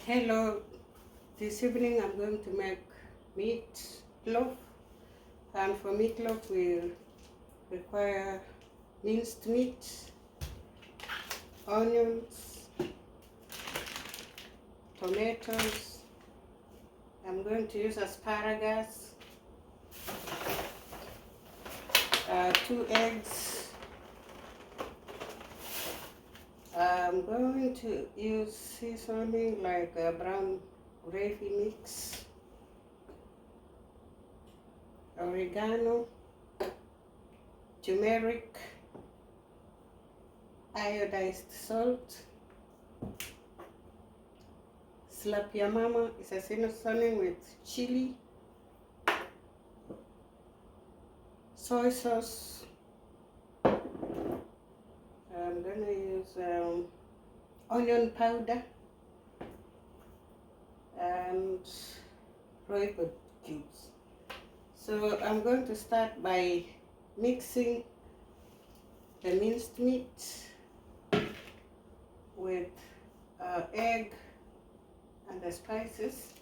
Hello, this evening I'm going to make meatloaf, and for meatloaf we require minced meat, onions, tomatoes. I'm going to use asparagus, 2 eggs. I'm going to use seasoning like a brown gravy mix, oregano, turmeric, iodized salt. Slap your mama is a seasoning with chili, soy sauce. I'm gonna use onion powder and royco cubes. So I'm going to start by mixing the minced meat with egg and the spices.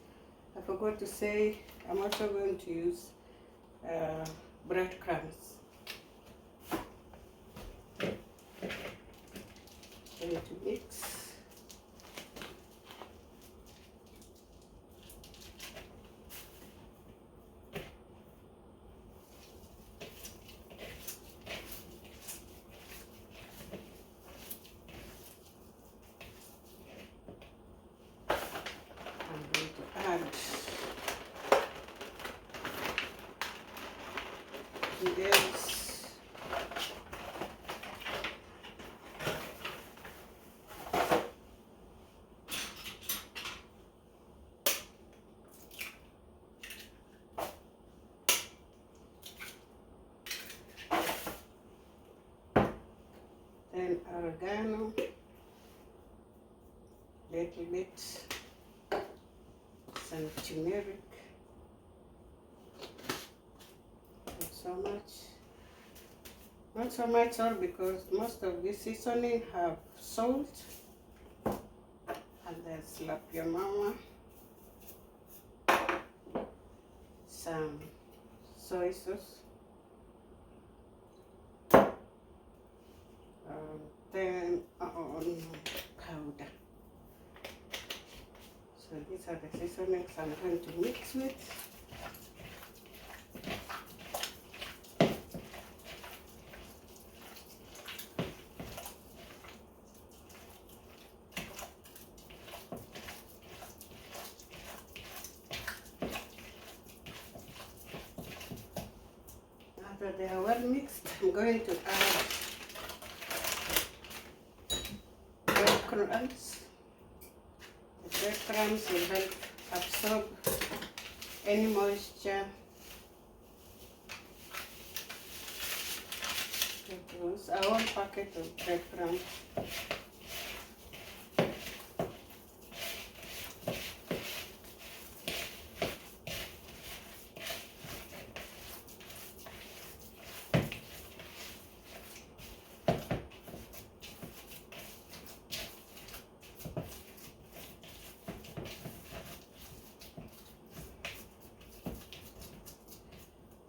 I forgot to say I'm also going to use breadcrumbs. Going to mix. I'm going to add the eggs. Then oregano, little bit, some turmeric, not so much all because most of this seasoning have salt, and then slap your mama, some soy sauce, then onion powder. So these are the seasonings I'm going to mix with. After they are well mixed, I'm going to add breadcrumbs. The breadcrumbs will help absorb any moisture. Use a whole packet of breadcrumbs.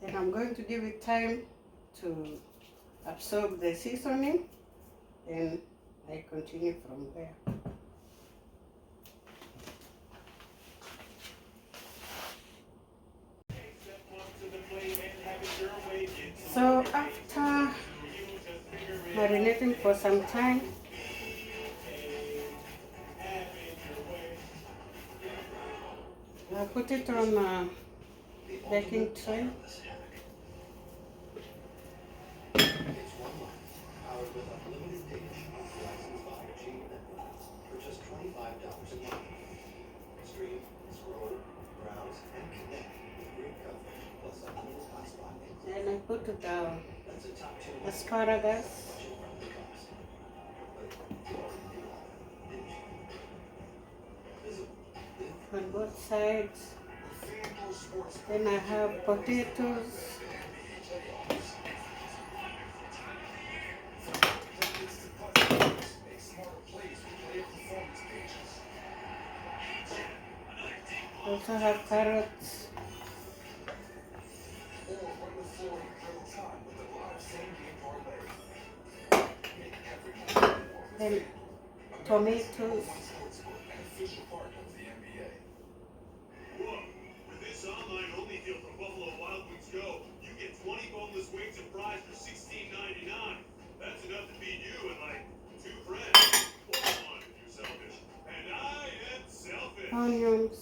Then I'm going to give it time to absorb the seasoning, then I continue from there. So after marinating for some time, I put it on a baking tray. Then I put the asparagus. On both sides. Then I have potatoes. Also have carrots. Then tomatoes. With this online-only deal from Buffalo Wild Wings Go, you get 20 boneless wings and fries for $16.99. That's enough to feed you and like 2 friends. Or 1 if you're selfish. And I am selfish. Onions.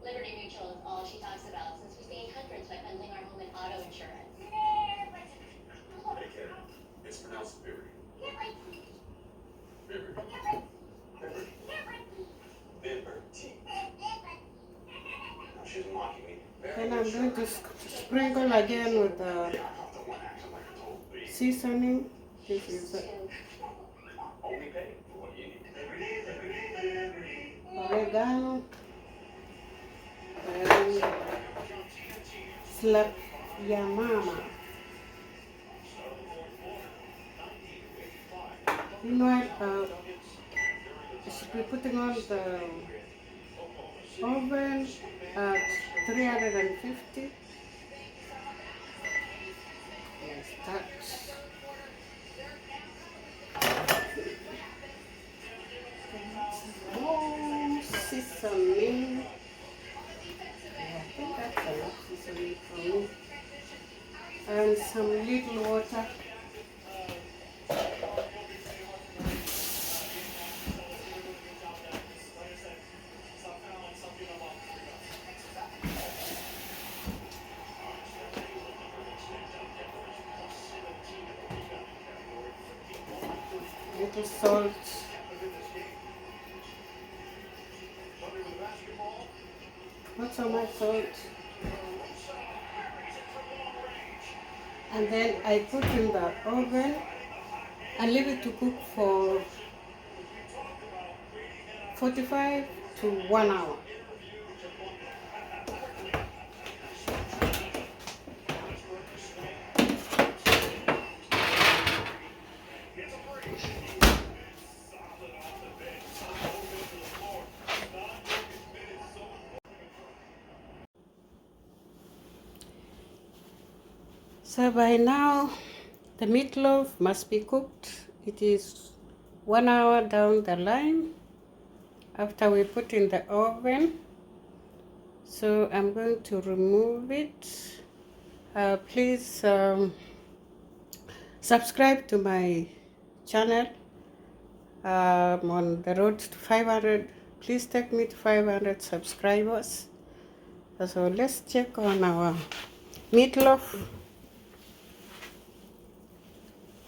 Liberty Mutual is all she talks about since we stay in hundreds by bundling our home and auto insurance. Take care. It's pronounced Liberty. She's mocking me. Then I'm going to sprinkle again with the seasoning. This is Only pay for what you need. oregano and slap ya mama. You know what? I should be putting on the oven at 350. Yes, that's more seasoning. Yeah, I think that's enough seasoning for me. And some little water. Little salt. Not so much salt. And then I put in the oven and leave it to cook for 45 to 1 hour. So by now, the meatloaf must be cooked. It is 1 hour down the line after we put in the oven. So I'm going to remove it. Please subscribe to my channel. I'm on the road to 500. Please take me to 500 subscribers. So let's check on our meatloaf.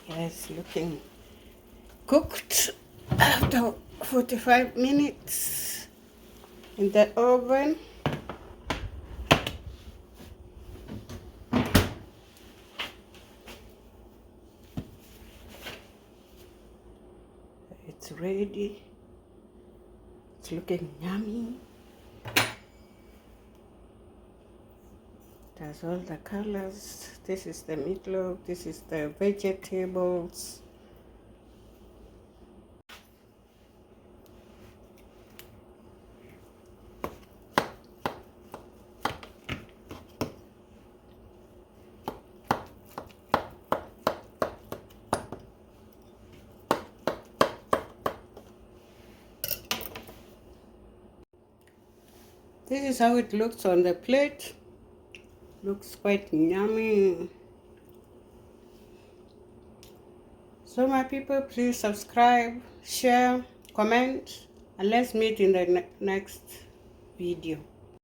Yes, looking cooked after 45 minutes in the oven. It's ready. It's looking yummy. It has all the colors. This is the meatloaf. This is the vegetables. This is how it looks on the plate. Looks quite yummy. So my people, please subscribe, share, comment, and let's meet in the next video.